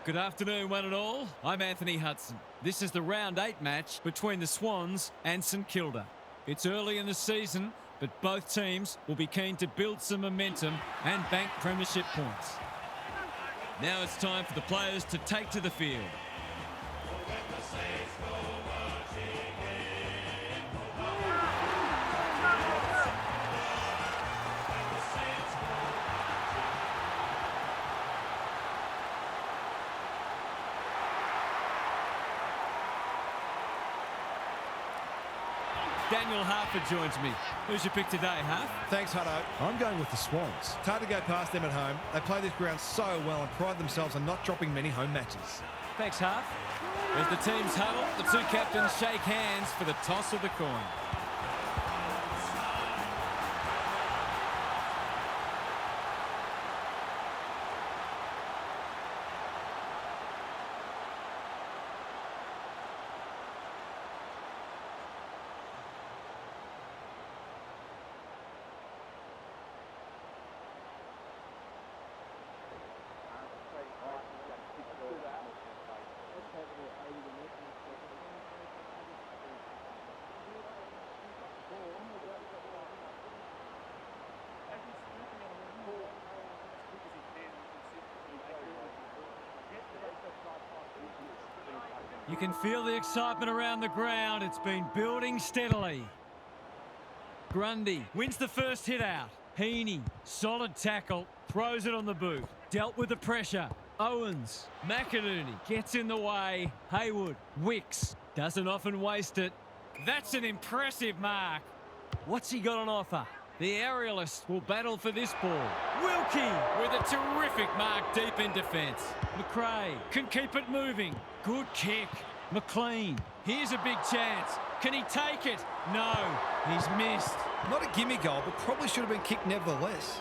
Good afternoon, one and all. I'm Anthony Hudson. This is the round 8 match between the Swans and St Kilda. It's early in the season, but both teams will be keen to build some momentum and bank premiership points. Now it's time for the players to take to the field. Daniel Harper joins me. Who's your pick today, Harp? Thanks, Hutto. I'm going with the Swans. It's hard to go past them at home. They play this ground so well and pride themselves on not dropping many home matches. Thanks, Harp. As the teams huddle, the two captains shake hands for the toss of the coin. You can feel the excitement around the ground. It's been building steadily. Grundy wins the first hit out. Heaney, solid tackle, throws it on the boot. Dealt with the pressure. Owens, McInerney gets in the way. Haywood, Wicks, doesn't often waste it. That's an impressive mark. What's he got on offer? The aerialist will battle for this ball. Wilkie with a terrific mark deep in defence. McRae can keep it moving. Good kick. McLean, here's a big chance. Can he take it? No, he's missed. Not a gimme goal, but probably should have been kicked nevertheless.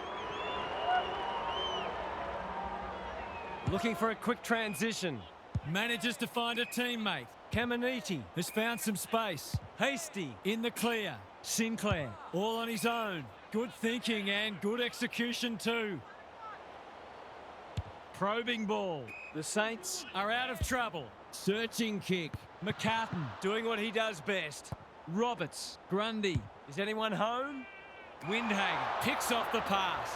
Looking for a quick transition. Manages to find a teammate. Caminiti has found some space. Hasty in the clear. Sinclair all on his own. Good thinking and good execution too. Probing ball. The Saints are out of trouble. Searching kick. McCartan doing what he does best. Roberts. Grundy. Is anyone home? Windhager picks off the pass.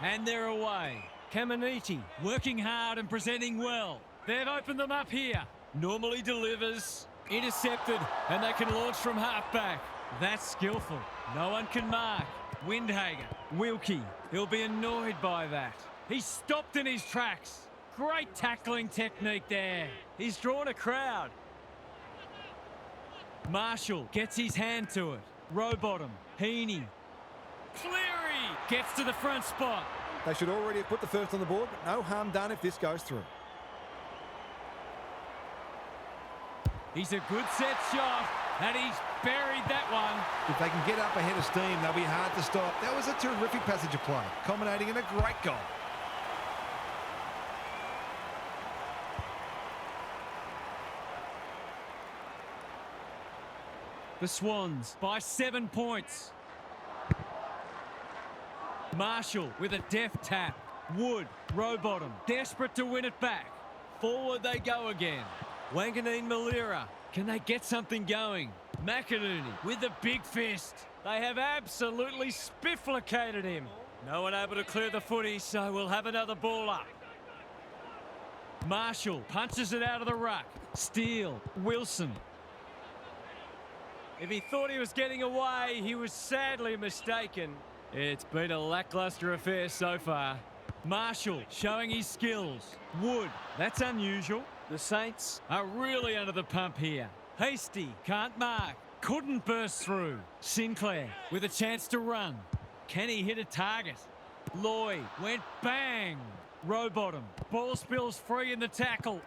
And they're away. Caminiti working hard and presenting well. They've opened them up here. Normally delivers. Intercepted, and they can launch from halfback. That's skillful. No one can mark. Windhager. Wilkie. He'll be annoyed by that. He's stopped in his tracks. Great tackling technique there. He's drawn a crowd. Marshall gets his hand to it. Rowbottom. Heaney. Cleary gets to the front spot. They should already have put the first on the board, but no harm done if this goes through. He's a good set shot, and he's buried that one. If they can get up ahead of steam, they'll be hard to stop. That was a terrific passage of play, culminating in a great goal. The Swans by 7 points. Marshall with a deft tap. Wood, Rowbottom, desperate to win it back. Forward they go again. Wanganeen Malira, can they get something going? McInerney with the big fist. They have absolutely spifflicated him. No one able to clear the footy, so we'll have another ball up. Marshall punches it out of the ruck. Steele, Wilson. If he thought he was getting away, he was sadly mistaken. It's been a lacklustre affair so far. Marshall showing his skills. Wood, that's unusual. The Saints are really under the pump here. Hasty can't mark. Couldn't burst through. Sinclair with a chance to run. Can he hit a target? Lloyd went bang. Rowbottom. Ball spills free in the tackle.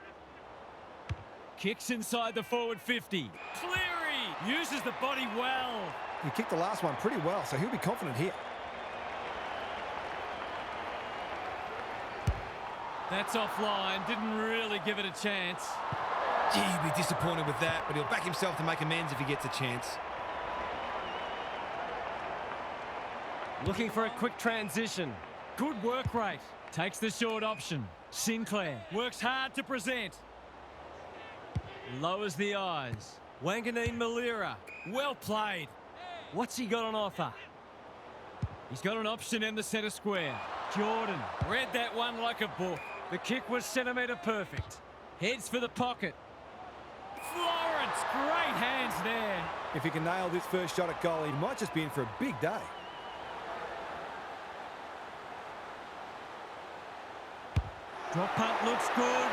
Kicks inside the forward 50. Cleary uses the body well. He kicked the last one pretty well, so he'll be confident here. That's offline. Didn't really give it a chance. Gee, he'd be disappointed with that, but he'll back himself to make amends if he gets a chance. Looking for a quick transition. Good work rate. Takes the short option. Sinclair works hard to present. Lowers the eyes. Wanganeen Malira. Well played. What's he got on offer? He's got an option in the centre square. Jordan read that one like a book. The kick was centimetre perfect. Heads for the pocket. Florence, great hands there. If he can nail this first shot at goal, he might just be in for a big day. Drop punt looks good.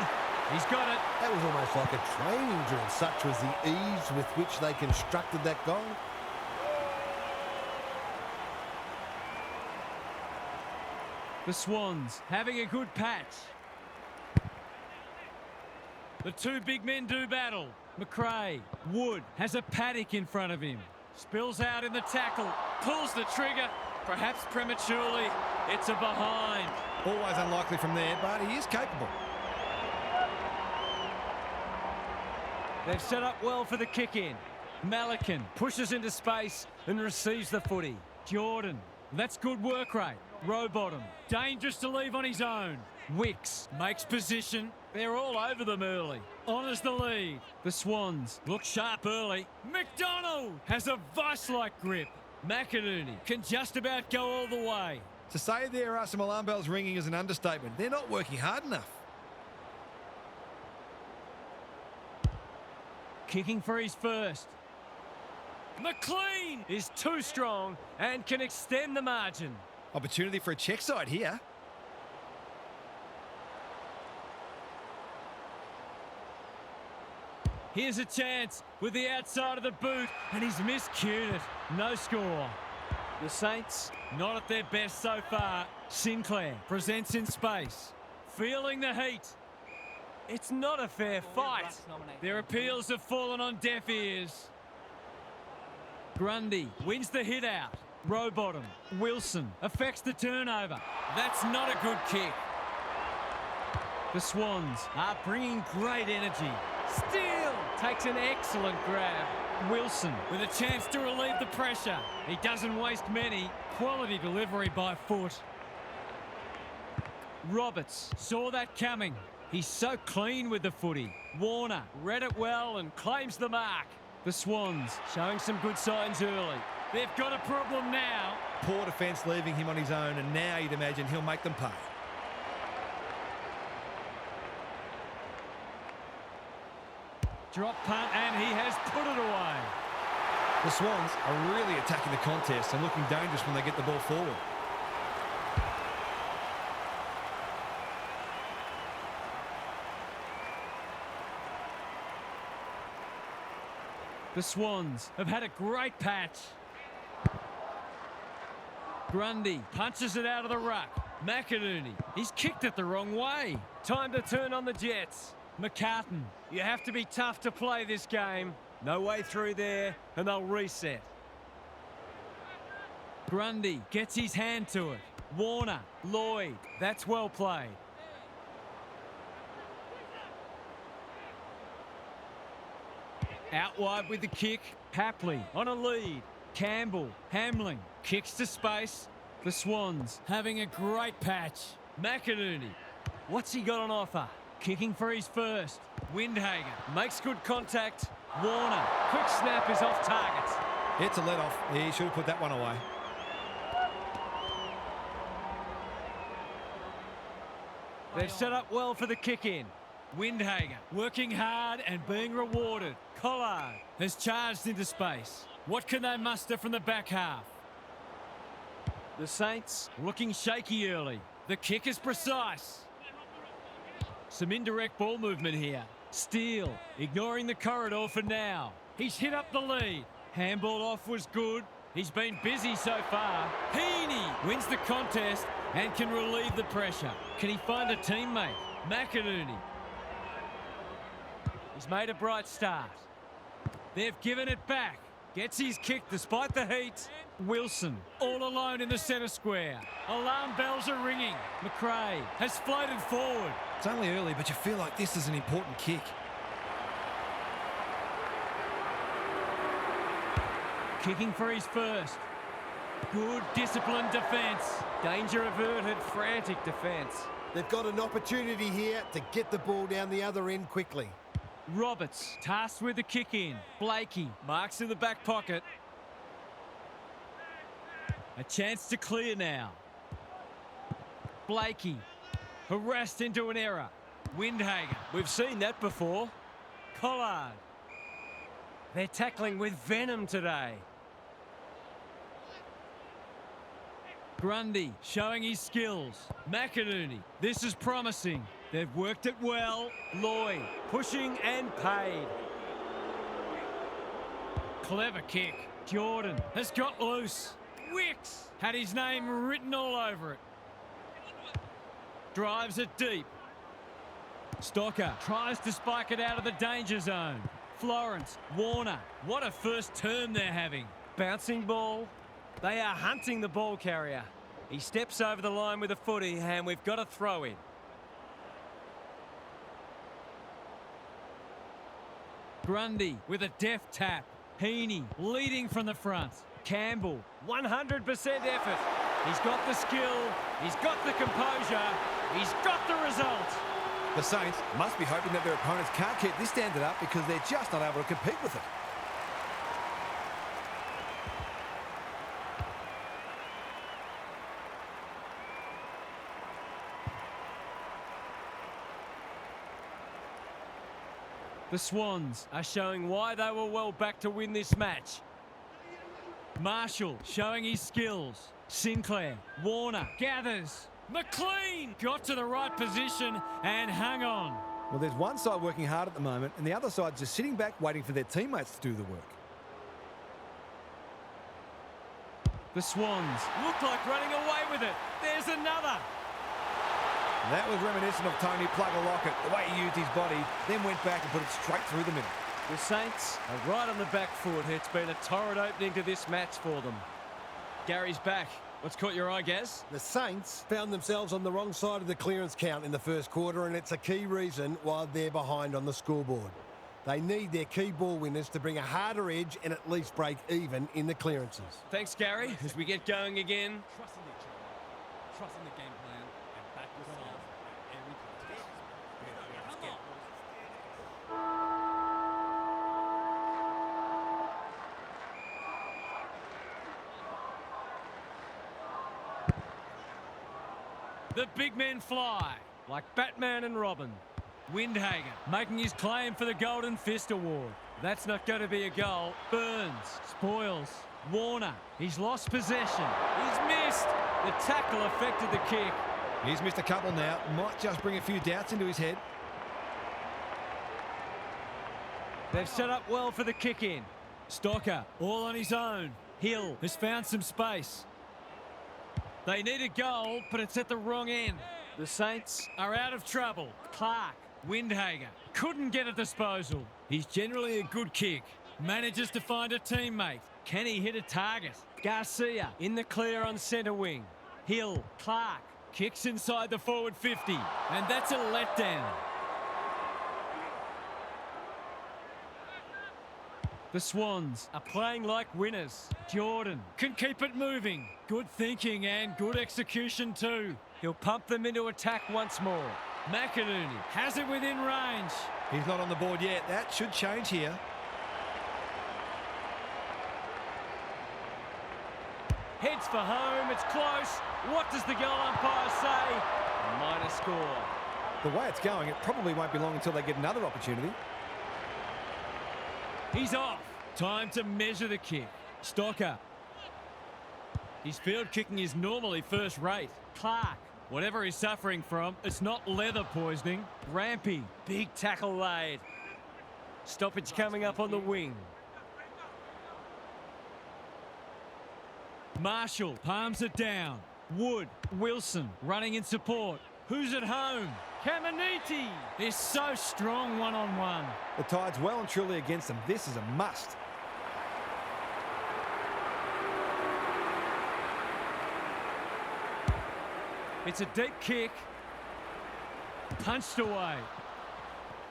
He's got it. That was almost like a training drill. Such was the ease with which they constructed that goal. The Swans having a good patch. The two big men do battle. McRae. Wood has a paddock in front of him. Spills out in the tackle. Pulls the trigger. Perhaps prematurely. It's a behind. Always unlikely from there, but he is capable. They've set up well for the kick-in. Malikan pushes into space and receives the footy. Jordan. That's good work rate. Rowbottom. Dangerous to leave on his own. Wicks makes position. They're all over them early. Honours the lead. The Swans look sharp early. McDonald has a vice-like grip. McInerney can just about go all the way. To say there are some alarm bells ringing is an understatement. They're not working hard enough. Kicking for his first. McLean is too strong and can extend the margin. Opportunity for a check side here. Here's a chance with the outside of the boot, and he's miscued it. No score. The Saints, not at their best so far. Sinclair presents in space. Feeling the heat. It's not a fair fight. Their appeals have fallen on deaf ears. Grundy wins the hit out. Rowbottom. Wilson affects the turnover. That's not a good kick. The Swans are bringing great energy. Steele takes an excellent grab. Wilson with a chance to relieve the pressure. He doesn't waste many. Quality delivery by foot. Roberts saw that coming. He's so clean with the footy. Warner read it well and claims the mark. The Swans showing some good signs early. They've got a problem now. Poor defence leaving him on his own, and now you'd imagine he'll make them pay. Drop punt, and he has put it away. The Swans are really attacking the contest and looking dangerous when they get the ball forward. The Swans have had a great patch. Grundy punches it out of the ruck. McInerney, he's kicked it the wrong way. Time to turn on the Jets. McCartan, you have to be tough to play this game. No way through there, and they'll reset. Grundy gets his hand to it. Warner, Lloyd, that's well played. Out wide with the kick. Hapley on a lead. Campbell, Hamling, kicks to space. The Swans having a great patch. McInerney, what's he got on offer? Kicking for his first. Windhager makes good contact. Warner, quick snap is off target. It's a let-off. He should have put that one away. They've set up well for the kick-in. Windhager working hard and being rewarded. Collard has charged into space. What can they muster from the back half? The Saints looking shaky early. The kick is precise. Some indirect ball movement here. Steele ignoring the corridor for now. He's hit up the lead. Handball off was good. He's been busy so far. Heaney wins the contest and can relieve the pressure. Can he find a teammate? McInerney. He's made a bright start. They've given it back. Gets his kick despite the heat. Wilson all alone in the centre square. Alarm bells are ringing. McRae has floated forward. It's only early, but you feel like this is an important kick. Kicking for his first. Good disciplined defence. Danger averted, frantic defence. They've got an opportunity here to get the ball down the other end quickly. Roberts tasked with the kick in. Blakey marks in the back pocket. A chance to clear now. Blakey harassed into an error. Windhager. We've seen that before. Collard. They're tackling with venom today. Grundy showing his skills. McInerney. This is promising. They've worked it well. Lloyd pushing and paid. Clever kick. Jordan has got loose. Wicks had his name written all over it. Drives it deep. Stocker tries to spike it out of the danger zone. Florence, Warner. What a first term they're having. Bouncing ball. They are hunting the ball carrier. He steps over the line with a footy and we've got a throw in. Grundy with a deft tap. Heaney leading from the front. Campbell, 100% effort. He's got the skill. He's got the composure. He's got the result. The Saints must be hoping that their opponents can't keep this standard up because they're just not able to compete with it. The Swans are showing why they were well back to win this match. Marshall showing his skills. Sinclair, Warner, gathers. McLean got to the right position and hung on. Well, there's one side working hard at the moment and the other side just sitting back waiting for their teammates to do the work. The Swans look like running away with it. There's another. That was reminiscent of Tony Plugger-Lockett, the way he used his body, then went back and put it straight through the middle. The Saints are right on the back foot. It's been a torrid opening to this match for them. Gary's back. What's caught your eye, Gaz? The Saints found themselves on the wrong side of the clearance count in the first quarter, and it's a key reason why they're behind on the scoreboard. They need their key ball winners to bring a harder edge and at least break even in the clearances. Thanks, Gary. As we get going again. Trusting the game plan and back yourself at every contest. The big men fly like Batman and Robin. Windhager making his claim for the Golden Fist Award. That's not going to be a goal. Burns spoils. Warner, he's lost possession. He's missed. The tackle affected the kick. He's missed a couple now. Might just bring a few doubts into his head. They've set up well for the kick in. Stocker all on his own. Hill has found some space. They need a goal, but it's at the wrong end. The Saints are out of trouble. Clark, Windhager, couldn't get a disposal. He's generally a good kick. Manages to find a teammate. Can he hit a target? Garcia in the clear on centre wing. Hill, Clark, kicks inside the forward 50. And that's a letdown. The Swans are playing like winners. Jordan can keep it moving. Good thinking and good execution too. He'll pump them into attack once more. McInerney has it within range. He's not on the board yet. That should change here. Heads for home. It's close. What does the goal umpire say? A minor score. The way it's going, it probably won't be long until they get another opportunity. He's off. Time to measure the kick. Stocker. His field kicking is normally first rate. Clark. Whatever he's suffering from, it's not leather poisoning. Rampy. Big tackle laid. Stoppage coming up on the wing. Marshall palms it down. Wood. Wilson running in support. Who's at home? Caminiti is so strong one-on-one. The Tide's well and truly against them. This is a must. It's a deep kick. Punched away.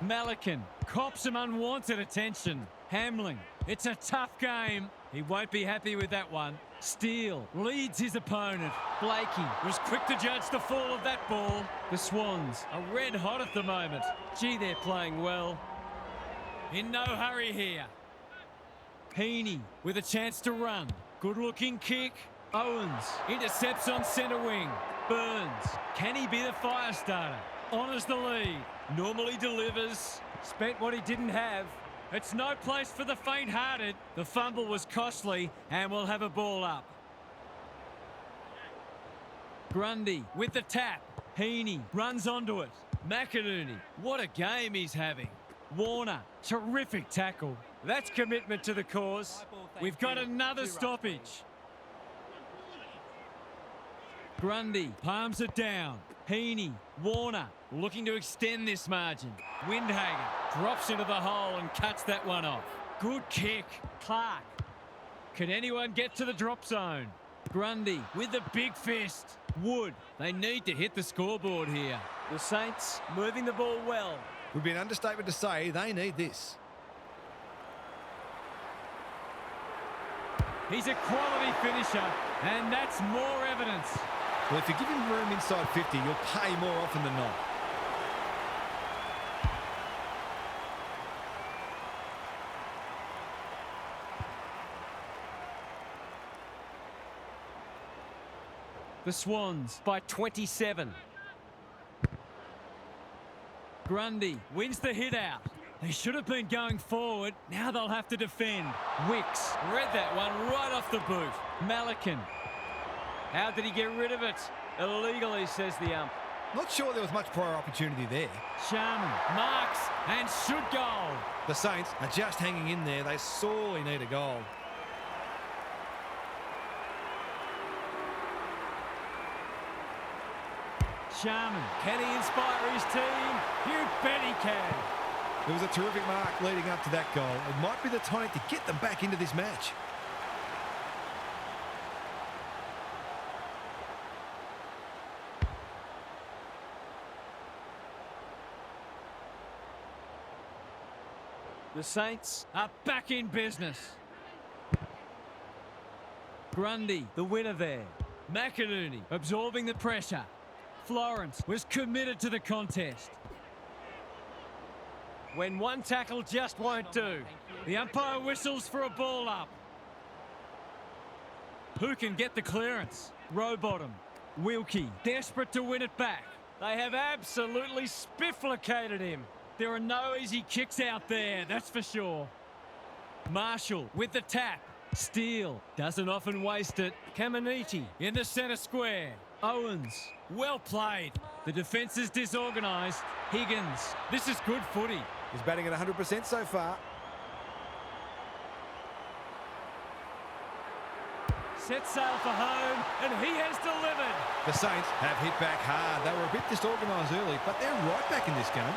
Malikan cops some unwanted attention. Hamling. It's a tough game. He won't be happy with that one. Steele leads his opponent. Blakey was quick to judge the fall of that ball. The Swans are red hot at the moment. Gee, they're playing well. In no hurry here. Heaney with a chance to run. Good looking kick. Owens intercepts on centre wing. Burns, can he be the fire starter? Honours the lead. Normally delivers. Spent what he didn't have. It's no place for the faint-hearted. The fumble was costly and we'll have a ball up. Grundy with the tap. Heaney runs onto it. McInerney, what a game he's having. Warner, terrific tackle. That's commitment to the cause. We've got another stoppage. Grundy palms it down. Heaney, Warner, looking to extend this margin. Windhager drops into the hole and cuts that one off. Good kick. Clark. Can anyone get to the drop zone? Grundy with the big fist. Wood, they need to hit the scoreboard here. The Saints moving the ball well. Would be an understatement to say they need this. He's a quality finisher, and that's more evidence. Well, if you give him room inside 50, you'll pay more often than not. The Swans by 27. Grundy wins the hit out. They should have been going forward. Now they'll have to defend. Wicks read that one right off the boot. Malakin. How did he get rid of it? Illegally, says the ump. Not sure there was much prior opportunity there. Sharman marks and should goal. The Saints are just hanging in there. They sorely need a goal. Sharman, can he inspire his team? You bet he can. It was a terrific mark leading up to that goal. It might be the tonic to get them back into this match. The Saints are back in business. Grundy, the winner there. McInerney absorbing the pressure. Florence was committed to the contest. When one tackle just won't do, the umpire whistles for a ball up. Who can get the clearance? Rowbottom. Wilkie, desperate to win it back. They have absolutely spifflicated him. There are no easy kicks out there, that's for sure. Marshall with the tap. Steele doesn't often waste it. Caminiti in the centre square. Owens, well played. The defence is disorganised. Higgins, this is good footy. He's batting at 100% so far. Set sail for home, and he has delivered. The Saints have hit back hard. They were a bit disorganised early, but they're right back in this game.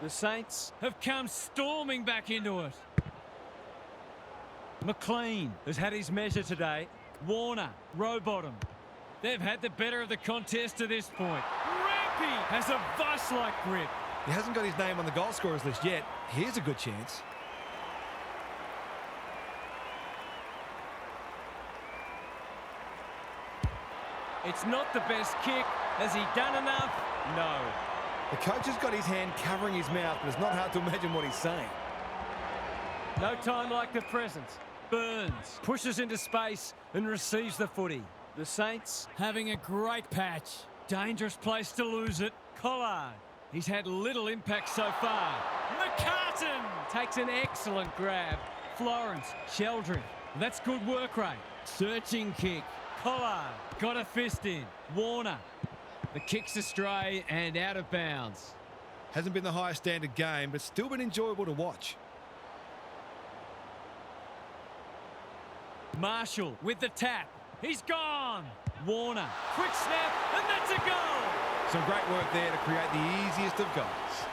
The Saints have come storming back into it. McLean has had his measure today. Warner, Rowbottom. They've had the better of the contest to this point. Rampy has a vice-like grip. He hasn't got his name on the goal scorers list yet. Here's a good chance. It's not the best kick. Has he done enough? No. The coach has got his hand covering his mouth, but it's not hard to imagine what he's saying. No time like the present. Burns pushes into space and receives the footy. The Saints having a great patch. Dangerous place to lose it. Collard. He's had little impact so far. McCartan takes an excellent grab. Florence, Sheldrick. That's good work rate. Searching kick. Collard got a fist in. Warner. The kick's astray and out of bounds. Hasn't been the highest standard game, but still been enjoyable to watch. Marshall with the tap. He's gone. Warner, quick snap, and that's a goal. Some great work there to create the easiest of goals.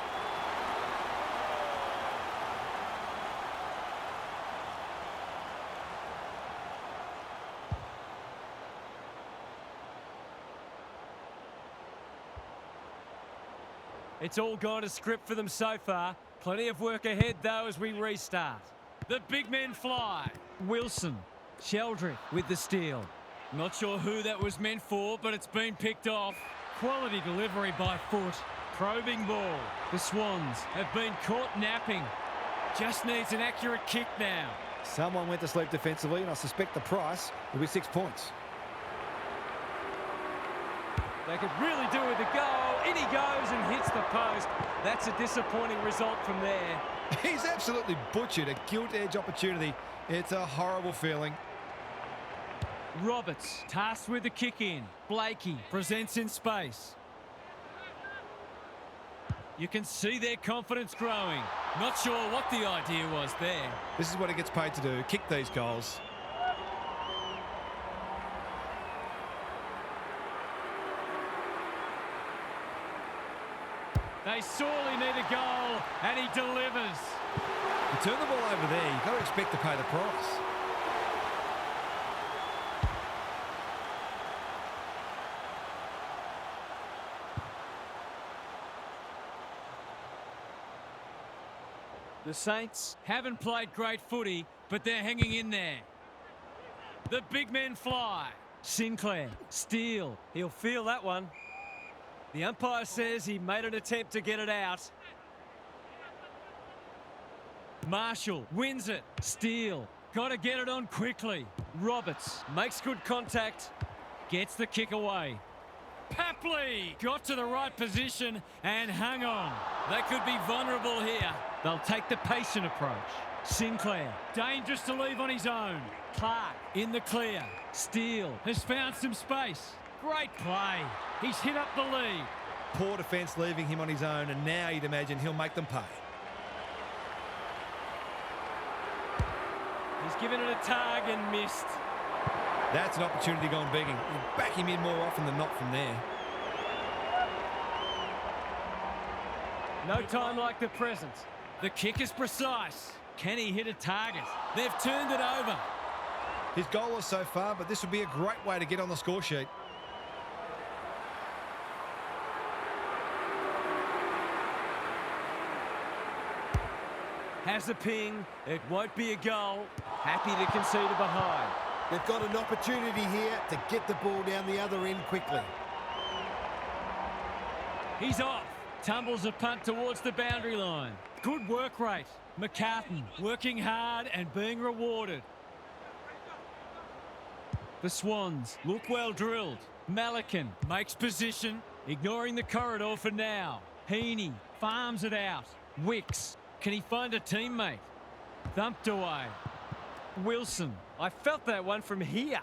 It's all gone to script for them so far. Plenty of work ahead, though, as we restart. The big men fly. Wilson. Sheldrick with the steal. Not sure who that was meant for, but it's been picked off. Quality delivery by foot. Probing ball. The Swans have been caught napping. Just needs an accurate kick now. Someone went to sleep defensively, and I suspect the price will be 6 points. They could really do with a goal. In he goes and hits the post. That's a disappointing result from there. He's absolutely butchered a gilt-edge opportunity. It's a horrible feeling. Roberts tasked with the kick in. Blakey presents in space. You can see their confidence growing. Not sure what the idea was there. This is what he gets paid to do, kick these goals. They sorely need a goal, and he delivers. You turn the ball over there, you've got to expect to pay the price. The Saints haven't played great footy, but they're hanging in there. The big men fly. Sinclair, steal. He'll feel that one. The umpire says he made an attempt to get it out. Marshall wins it. Steal. Got to get it on quickly. Roberts makes good contact. Gets the kick away. Papley got to the right position and hung on. They could be vulnerable here. They'll take the patient approach. Sinclair, dangerous to leave on his own. Clark in the clear. Steele has found some space. Great play. He's hit up the lead. Poor defence leaving him on his own, and now you'd imagine he'll make them pay. He's given it a tug and missed. That's an opportunity gone begging. You back him in more often than not from there. No time like the present. The kick is precise. Can he hit a target? They've turned it over. His goal is so far, but this would be a great way to get on the score sheet. Has a ping. It won't be a goal. Happy to concede a behind. They've got an opportunity here to get the ball down the other end quickly. He's off. Tumbles a punt towards the boundary line. Good work rate. McCartan working hard and being rewarded. The Swans look well drilled. Malikan makes position, ignoring the corridor for now. Heaney farms it out. Wicks, can he find a teammate? Thumped away. Wilson, I felt that one from here.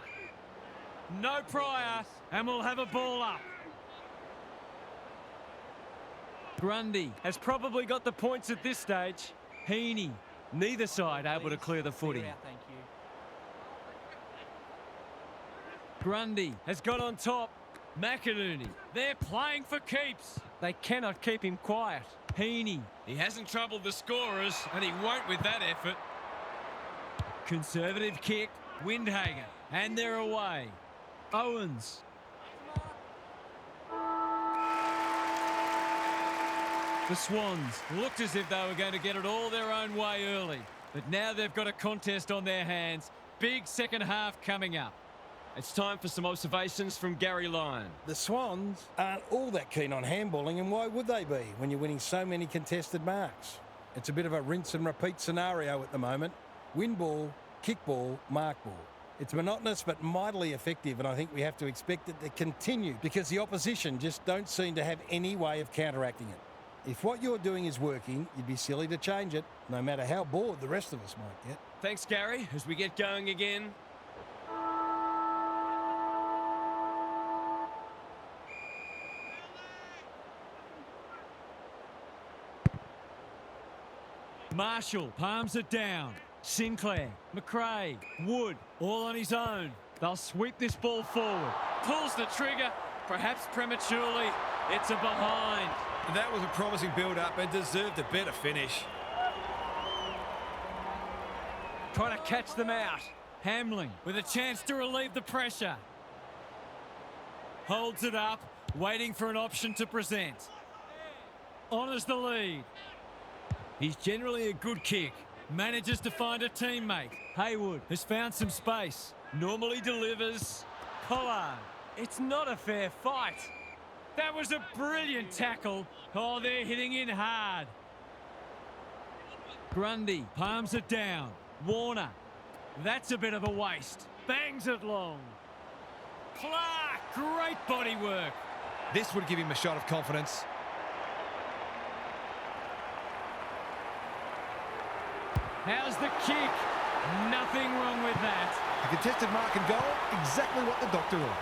No prior, and we'll have a ball up. Grundy has probably got the points at this stage. Heaney, neither side able to clear the footy. Thank you. Grundy has got on top. McInerney, they're playing for keeps. They cannot keep him quiet. Heaney, he hasn't troubled the scorers, and he won't with that effort. Conservative kick, Windhager, and they're away. Owens. The Swans looked as if they were going to get it all their own way early, but now they've got a contest on their hands. Big second half coming up. It's time for some observations from Gary Lyon. The Swans aren't all that keen on handballing, and why would they be when you're winning so many contested marks? It's a bit of a rinse and repeat scenario at the moment. Win ball, kick ball, mark ball. It's monotonous but mightily effective, and I think we have to expect it to continue because the opposition just don't seem to have any way of counteracting it. If what you're doing is working, you'd be silly to change it, no matter how bored the rest of us might get. Thanks, Gary, as we get going again. Marshall palms it down. Sinclair, McRae, Wood, all on his own. They'll sweep this ball forward. Pulls the trigger, perhaps prematurely. It's a behind. That was a promising build-up and deserved a better finish. Trying to catch them out. Hamling with a chance to relieve the pressure. Holds it up, waiting for an option to present. honours the lead. He's generally a good kick. Manages to find a teammate. Haywood has found some space. Normally delivers. Collard. It's not a fair fight. That was a brilliant tackle. Oh, they're hitting in hard. Grundy palms it down. Warner. That's a bit of a waste. Bangs it long. Clark, great body work. This would give him a shot of confidence. How's the kick? Nothing wrong with that. A contested mark and goal, exactly what the doctor ordered.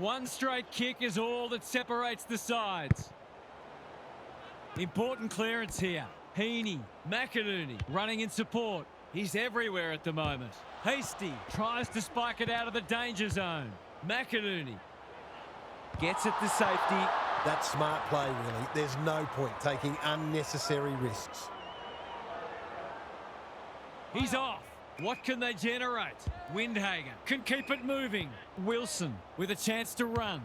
One straight kick is all that separates the sides. Important clearance here. Heaney, McInerney running in support. He's everywhere at the moment. Hasty tries to spike it out of the danger zone. McInerney gets it to safety. That's smart play, really. There's no point taking unnecessary risks. He's off. What can they generate? Windhager can keep it moving. Wilson with a chance to run.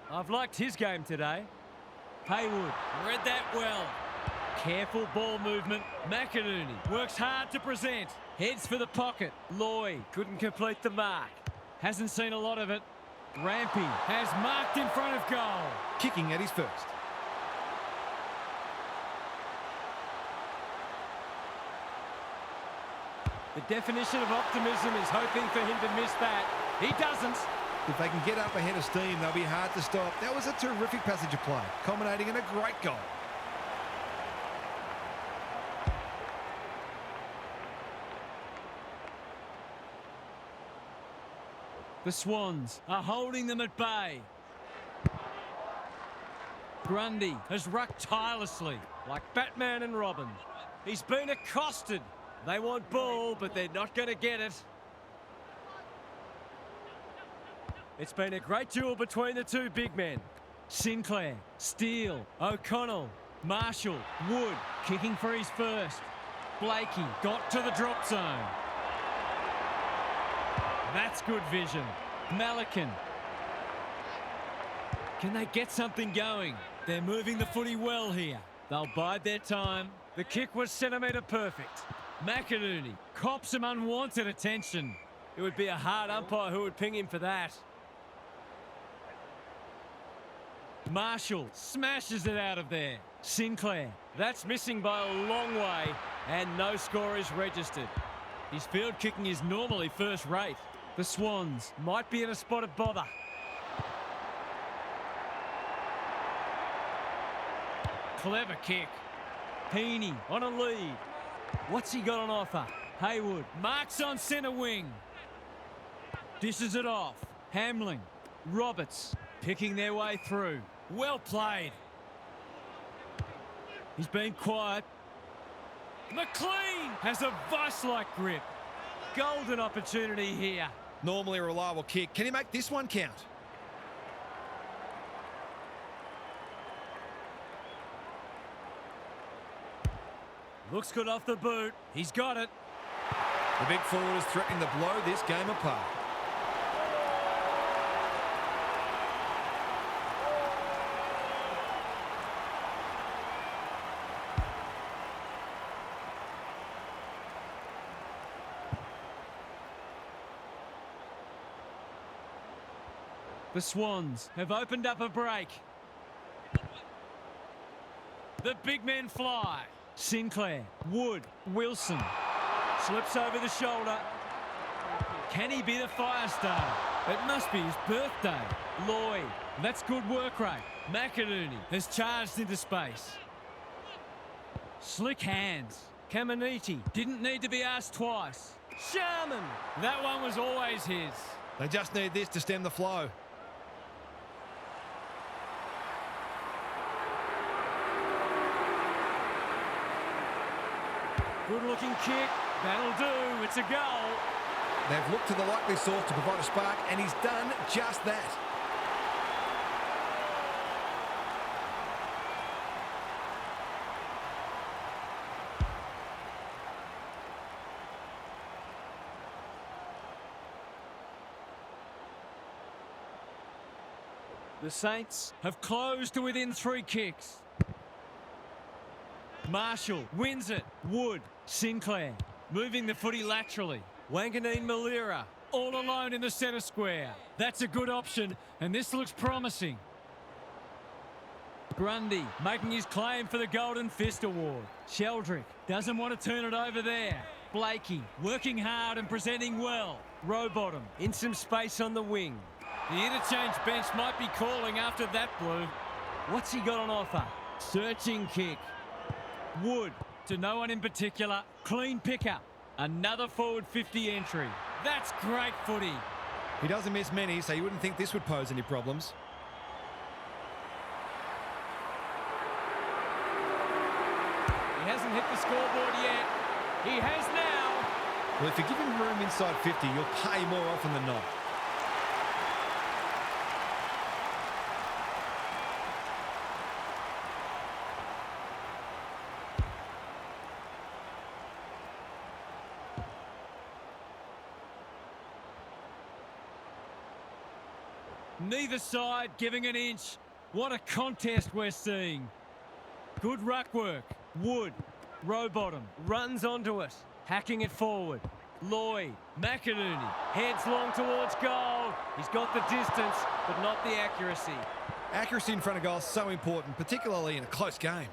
I've liked his game today. Haywood read that well. Careful ball movement. McInerney works hard to present. Heads for the pocket. Lloyd couldn't complete the mark. Hasn't seen a lot of it. Rampy has marked in front of goal. Kicking at his first. The definition of optimism is hoping for him to miss that. He doesn't. If they can get up ahead of steam, they'll be hard to stop. That was a terrific passage of play, culminating in a great goal. The Swans are holding them at bay. Grundy has rucked tirelessly, like Batman and Robin. He's been accosted. They want ball, but they're not going to get it. It's been a great duel between the two big men. Sinclair, Steele, O'Connell, Marshall, Wood kicking for his first. Blakey got to the drop zone. That's good vision. Malikan. Can they get something going? They're moving the footy well here. They'll bide their time. The kick was centimetre perfect. McInerney cops some unwanted attention. It would be a hard umpire who would ping him for that. Marshall smashes it out of there. Sinclair, that's missing by a long way, and no score is registered. His field kicking is normally first rate. The Swans might be in a spot of bother. Clever kick. Heaney on a lead. What's he got on offer? Haywood marks on centre wing. Dishes it off. Hamling. Roberts picking their way through. Well played. He's been quiet. McLean has a vice-like grip. Golden opportunity here. Normally a reliable kick. Can he make this one count? Looks good off the boot. He's got it. The big forward is threatening to blow this game apart. The Swans have opened up a break. The big men fly. Sinclair, Wood, Wilson. Slips over the shoulder. Can he be the fire starter? It must be his birthday. Lloyd, that's good work rate. McInerney has charged into space. Slick hands. Caminiti didn't need to be asked twice. Sharman, that one was always his. They just need this to stem the flow. Good-looking kick. That'll do. It's a goal. They've looked to the likely source to provide a spark, and he's done just that. The Saints have closed to within 3 kicks. Marshall wins it. Wood, Sinclair, moving the footy laterally. Wanganeen Malira, all alone in the centre square. That's a good option, and this looks promising. Grundy making his claim for the Golden Fist Award. Sheldrick doesn't want to turn it over there. Blakey working hard and presenting well. Rowbottom in some space on the wing. The interchange bench might be calling after that blue. What's he got on offer? Searching kick. Wood to no one in particular. Clean pickup. Another forward 50 entry. That's great footy. He doesn't miss many, so you wouldn't think this would pose any problems. He hasn't hit the scoreboard yet. He has now. Well, if you give him room inside 50, you'll pay more often than not. Neither side giving an inch. What a contest we're seeing. Good ruck work. Wood, Rowbottom, runs onto it, hacking it forward. Lloyd, McInerney, heads long towards goal. He's got the distance, but not the accuracy. Accuracy in front of goal is so important, particularly in a close game.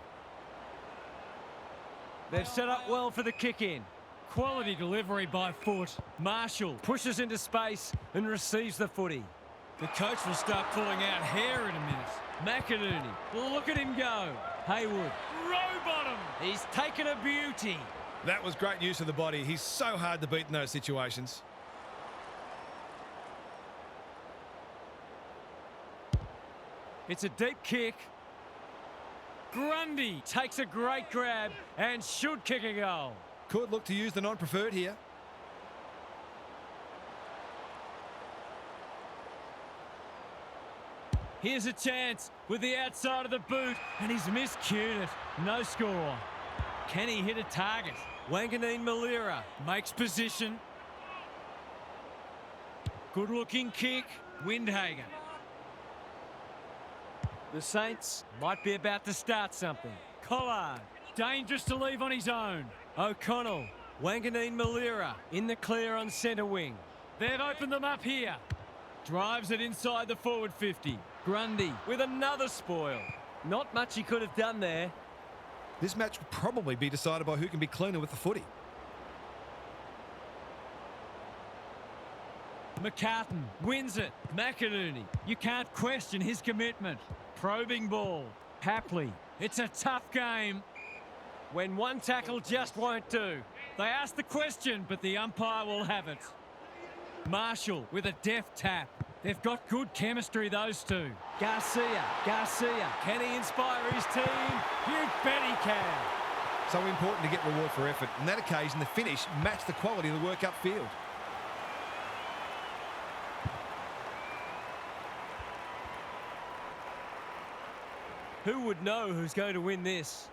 They've set up well for the kick-in. Quality delivery by foot. Marshall pushes into space and receives the footy. The coach will start pulling out hair in a minute. McInerney, look at him go. Haywood, Rowbottom, he's taken a beauty. That was great use of the body. He's so hard to beat in those situations. It's a deep kick. Grundy takes a great grab and should kick a goal. Could look to use the non-preferred here. Here's a chance with the outside of the boot, and he's miscued it. No score. Can he hit a target? Wanganeen Malira makes position. Good-looking kick. Windhager. The Saints might be about to start something. Collard, dangerous to leave on his own. O'Connell, Wanganeen Malira in the clear on centre wing. They've opened them up here. Drives it inside the forward 50. Grundy with another spoil. Not much he could have done there. This match will probably be decided by who can be cleaner with the footy. McCartan wins it. McInerney, you can't question his commitment. Probing ball. Hapley, it's a tough game. When one tackle just won't do. They ask the question, but the umpire will have it. Marshall with a deft tap. They've got good chemistry, those two. Garcia, can he inspire his team? You bet he can. So important to get reward for effort. On that occasion, the finish matched the quality of the work upfield. Who would know who's going to win this?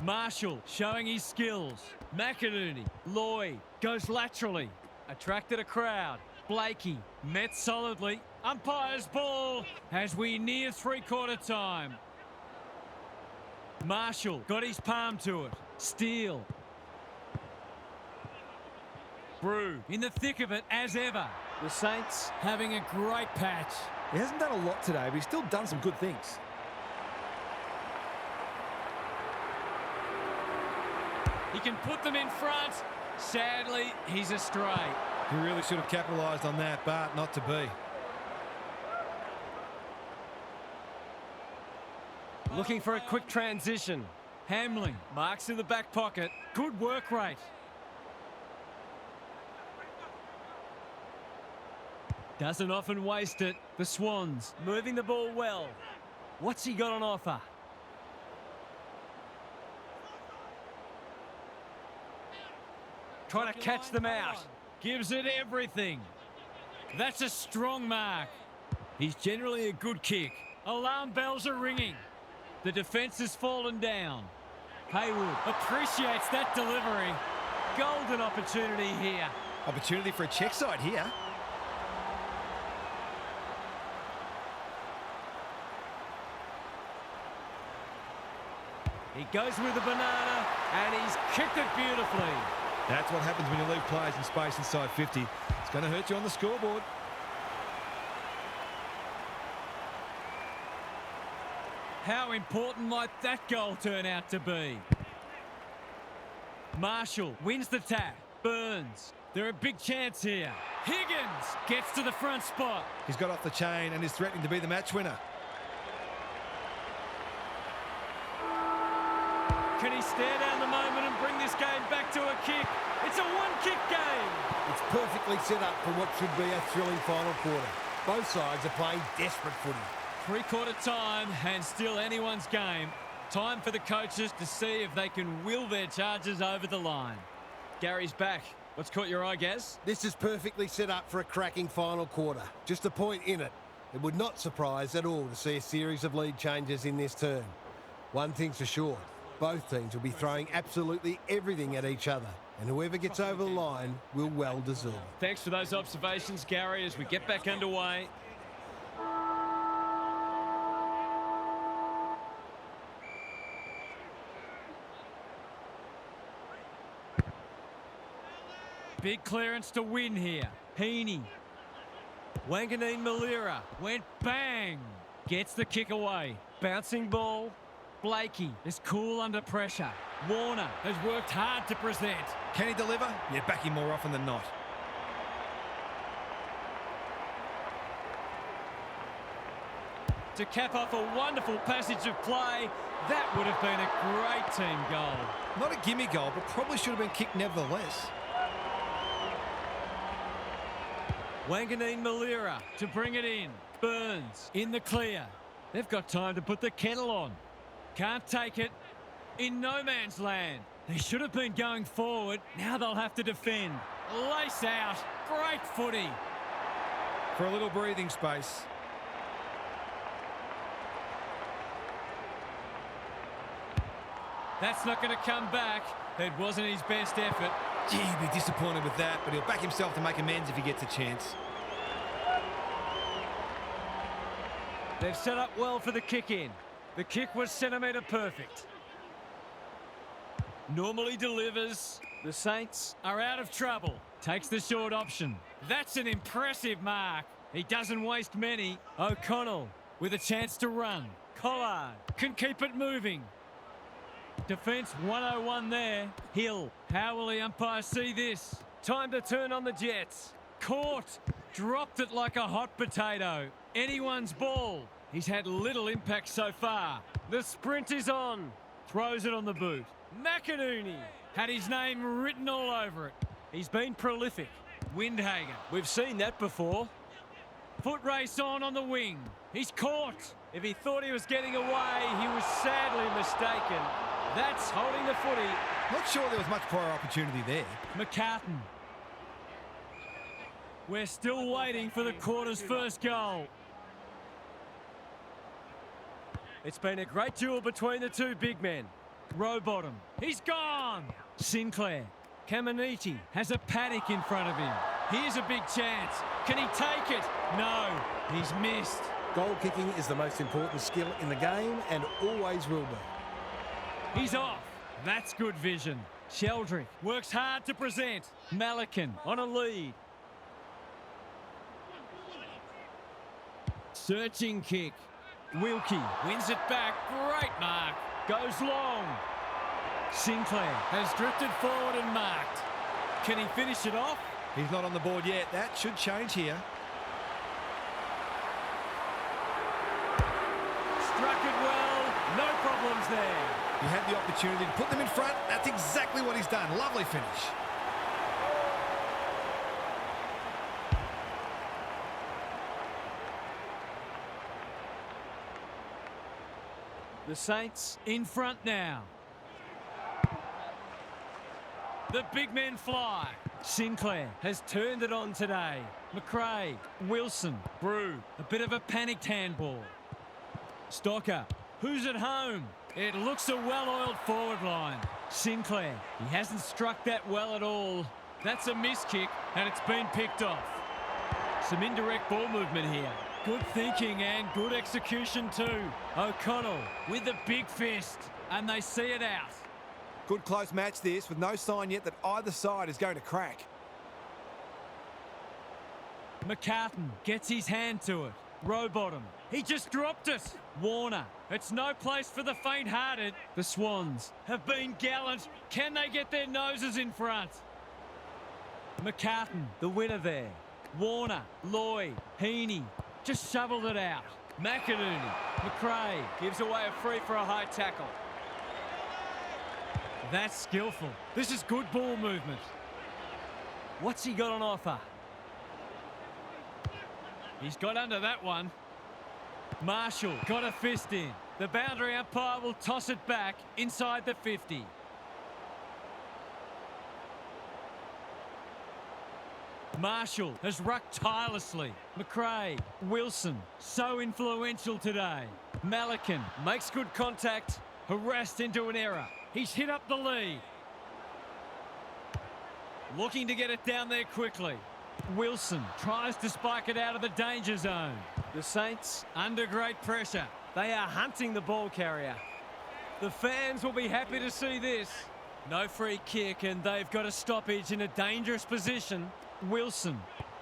Marshall showing his skills. McInerney, Lloyd goes laterally. Attracted a crowd. Blakey met solidly. Umpire's ball as we near three-quarter time. Marshall got his palm to it. Steele. Brew in the thick of it as ever. The Saints having a great patch. He hasn't done a lot today, but he's still done some good things. He can put them in front. Sadly, he's astray. He really should have capitalised on that, but not to be. Looking for a quick transition. Hamling marks in the back pocket. Good work rate. Doesn't often waste it. The Swans moving the ball well. What's he got on offer? Trying to catch them out. Gives it everything. That's a strong mark. He's generally a good kick. Alarm bells are ringing. The defence has fallen down. Haywood appreciates that delivery. Golden opportunity here. Opportunity for a check side here. He goes with the banana, and he's kicked it beautifully. That's what happens when you leave players in space inside 50. It's going to hurt you on the scoreboard. How important might that goal turn out to be? Marshall wins the tap. Burns. They're a big chance here. Higgins gets to the front spot. He's got off the chain and is threatening to be the match winner. Can he stare down the moment and bring this game back to a kick? It's a one-kick game. It's perfectly set up for what should be a thrilling final quarter. Both sides are playing desperate footy. Three-quarter time and still anyone's game. Time for the coaches to see if they can will their charges over the line. Gary's back. What's caught your eye, Gaz? This is perfectly set up for a cracking final quarter. Just a point in it. It would not surprise at all to see a series of lead changes in this term. One thing's for sure, both teams will be throwing absolutely everything at each other, and whoever gets over the line will well deserve it. Thanks for those observations, Gary, as we get back underway. Big clearance to win here. Heaney. Wanganeen Malira went bang. Gets the kick away. Bouncing ball. Blakey is cool under pressure. Warner has worked hard to present. Can he deliver? Yeah, back him more often than not. To cap off a wonderful passage of play, that would have been a great team goal. Not a gimme goal, but probably should have been kicked nevertheless. Wanganeen Malira to bring it in. Burns in the clear. They've got time to put the kettle on. Can't take it. In no man's land. They should have been going forward. Now they'll have to defend. Lace out. Great footy. For a little breathing space. That's not going to come back. It wasn't his best effort. Gee, he'd be disappointed with that, but he'll back himself to make amends if he gets a chance. They've set up well for the kick in. The kick was centimetre perfect. Normally delivers. The Saints are out of trouble. Takes the short option. That's an impressive mark. He doesn't waste many. O'Connell with a chance to run. Collard can keep it moving. Defence 101 there. Hill. How will the umpire see this? Time to turn on the Jets. Caught. Dropped it like a hot potato. Anyone's ball. He's had little impact so far. The sprint is on. Throws it on the boot. McInerney had his name written all over it. He's been prolific. Windhager. We've seen that before. Foot race on the wing. He's caught. If he thought he was getting away, he was sadly mistaken. That's holding the footy. Not sure there was much prior opportunity there. McCartan. We're still waiting for the quarter's first goal. It's been a great duel between the two big men. Rowbottom. He's gone. Sinclair. Caminiti has a paddock in front of him. Here's a big chance. Can he take it? No. He's missed. Goal kicking is the most important skill in the game and always will be. He's off. That's good vision. Sheldrick works hard to present. Malakin on a lead. Searching kick. Wilkie wins it back. Great mark. Goes long. Sinclair has drifted forward and marked. Can he finish it off? He's not on the board yet. That should change here. Struck it well. No problems there. He had the opportunity to put them in front. That's exactly what he's done. Lovely finish. The Saints in front now. The big men fly. Sinclair has turned it on today. McRae, Wilson, Brew. A bit of a panicked handball. Stocker. Who's at home? It looks a well-oiled forward line. Sinclair. He hasn't struck that well at all. That's a miss kick, and it's been picked off. Some indirect ball movement here. Good thinking and good execution too. O'Connell with the big fist. and they see it out. Good close match this, with no sign yet that either side is going to crack. McCartan gets his hand to it. Rowbottom. He just dropped it. Warner. It's no place for the faint-hearted. The Swans have been gallant. Can they get their noses in front? McCartan, the winner there. Warner, Lloyd, Heaney. Just shoveled it out. McInerney. McRae gives away a free for a high tackle. That's skillful. This is good ball movement. What's he got on offer? He's got under that one. Marshall got a fist in. The boundary umpire will toss it back inside the 50. Marshall has rucked tirelessly. McRae, Wilson, so influential today. Malikan makes good contact, harassed into an error. He's hit up the lead. Looking to get it down there quickly. Wilson tries to spike it out of the danger zone. The Saints under great pressure. They are hunting the ball carrier. The fans will be happy to see this. No free kick, and they've got a stoppage in a dangerous position. Wilson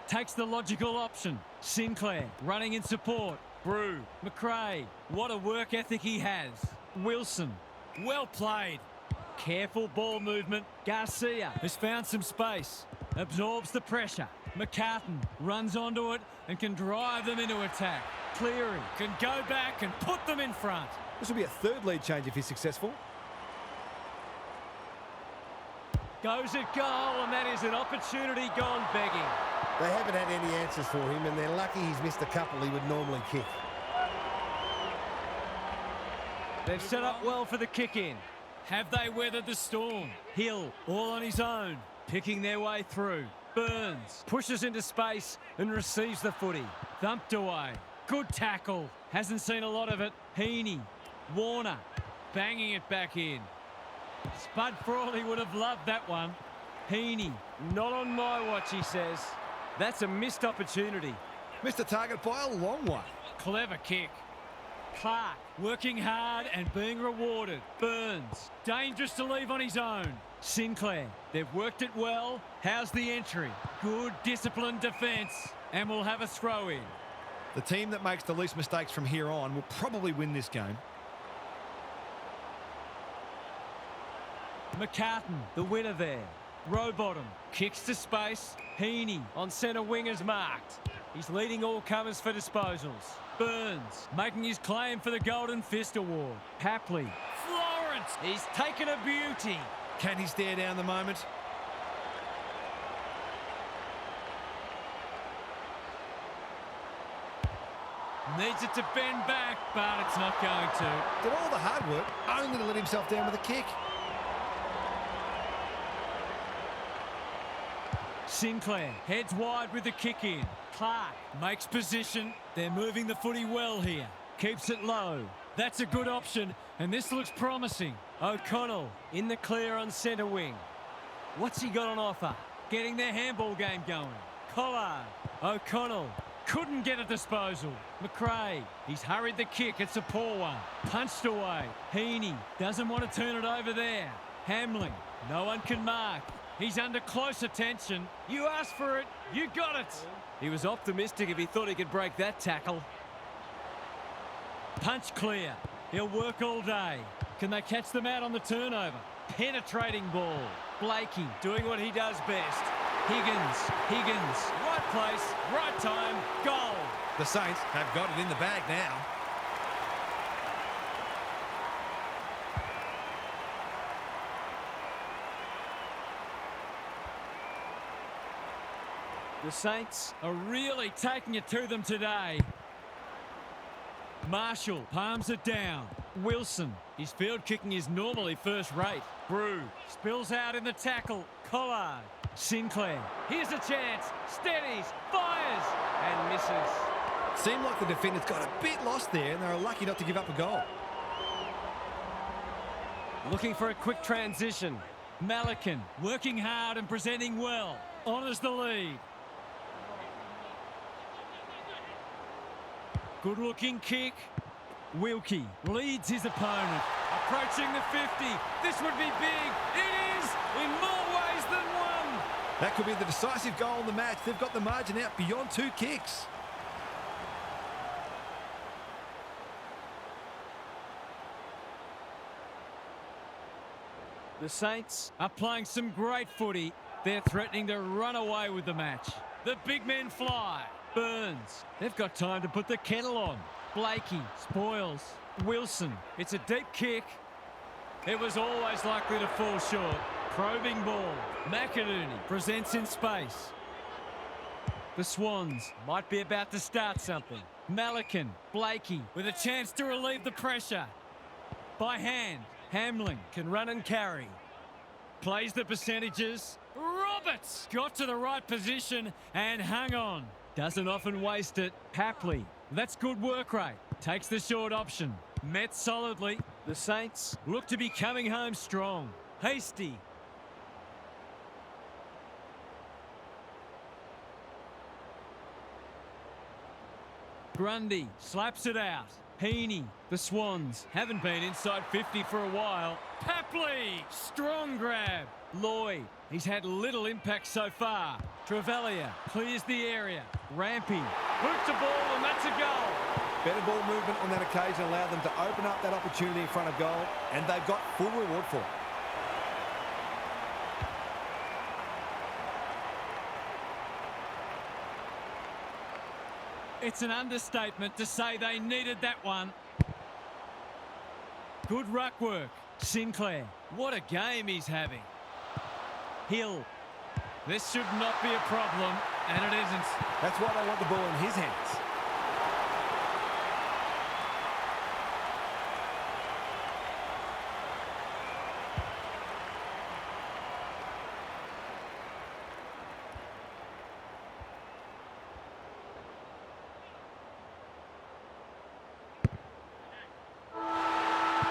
takes the logical option. Sinclair running in support. Brew, McRae, what a work ethic he has. Wilson, well played. Careful ball movement. Garcia has found some space. Absorbs the pressure. McCartan runs onto it and can drive them into attack. Cleary can go back and put them in front. This will be a third lead change if he's successful. Goes at goal, and that is an opportunity gone begging. They haven't had any answers for him, and they're lucky he's missed a couple he would normally kick. They've set up well for the kick-in. Have they weathered the storm? Hill, all on his own, picking their way through. Burns pushes into space and receives the footy. Thumped away. Good tackle. Hasn't seen a lot of it. Heaney. Warner. Banging it back in. Spud Frawley would have loved that one. Heaney. Not on my watch, he says. That's a missed opportunity. Missed the target by a long way. Clever kick. Clark working hard and being rewarded. Burns. Dangerous to leave on his own. Sinclair. They've worked it well. How's the entry? Good disciplined defence. And we'll have a throw in. The team that makes the least mistakes from here on will probably win this game. McCartan, the winner there. Rowbottom kicks to space. Heaney on centre wing is marked. He's leading all comers for disposals. Burns making his claim for the Golden Fist Award. Papley. Florence. He's taken a beauty. Can he stare down the moment? Needs it to bend back, but it's not going to. Did all the hard work only to let himself down with a kick. Sinclair heads wide with the kick in. Clark makes position. They're moving the footy well here. Keeps it low. That's a good option, and this looks promising. O'Connell in the clear on centre wing. What's he got on offer? Getting their handball game going. Collard. O'Connell couldn't get a disposal. McRae. He's hurried the kick. It's a poor one. Punched away. Heaney doesn't want to turn it over there. Hamling. No one can mark. He's under close attention. You asked for it. You got it. He was optimistic if he thought he could break that tackle. Punch clear. He'll work all day. Can they catch them out on the turnover? Penetrating ball. Blakey doing what he does best. Higgins. Right place, right time, goal. The Saints have got it in the bag now. The Saints are really taking it to them today. Marshall palms it down. Wilson, his field kicking is normally first rate. Brew spills out in the tackle. Collard. Sinclair. Here's a chance. Steadies. Fires. And misses. Seemed like the defenders got a bit lost there and they were lucky not to give up a goal. Looking for a quick transition. Malikan working hard and presenting well. Honours the lead. Good looking kick. Wilkie leads his opponent. Approaching the 50. This would be big. It is in more ways than one. That could be the decisive goal in the match. They've got the margin out beyond 2 kicks. The Saints are playing some great footy. They're threatening to run away with the match. The big men fly. Burns. They've got time to put the kettle on. Blakey. Spoils. Wilson. It's a deep kick. It was always likely to fall short. Probing ball. McInerney presents in space. The Swans might be about to start something. Malikan. Blakey with a chance to relieve the pressure. By hand. Hamling can run and carry. Plays the percentages. Roberts got to the right position and hung on. Doesn't often waste it. Hapley. That's good work rate. Takes the short option. Met solidly. The Saints look to be coming home strong. Hasty. Grundy slaps it out. Heaney. The Swans haven't been inside 50 for a while. Papley. Strong grab. Lloyd. He's had little impact so far. Trevelyan clears the area. Rampy. Hooked the ball and that's a goal. Better ball movement on that occasion allowed them to open up that opportunity in front of goal, and they've got full reward for it. It's an understatement to say they needed that one. Good ruck work. Sinclair. What a game he's having. Hill. This should not be a problem, and it isn't. That's why they want the ball in his hands.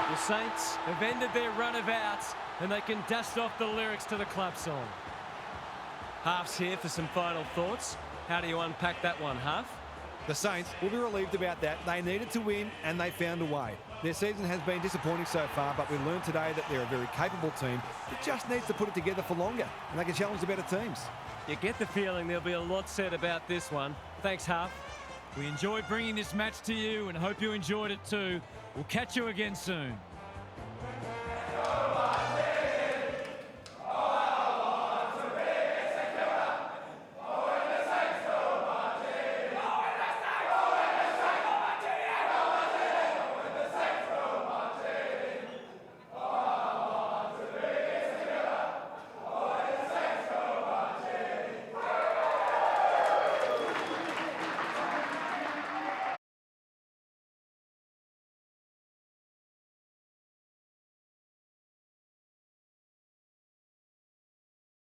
The Saints have ended their run of outs and they can dust off the lyrics to the club song. Half's here for some final thoughts. How do you unpack that one, Half? The Saints will be relieved about that. They needed to win and they found a way. Their season has been disappointing so far, but we learned today that they're a very capable team that just needs to put it together for longer and they can challenge the better teams. You get the feeling there'll be a lot said about this one. Thanks, Half. We enjoyed bringing this match to you and hope you enjoyed it too. We'll catch you again soon.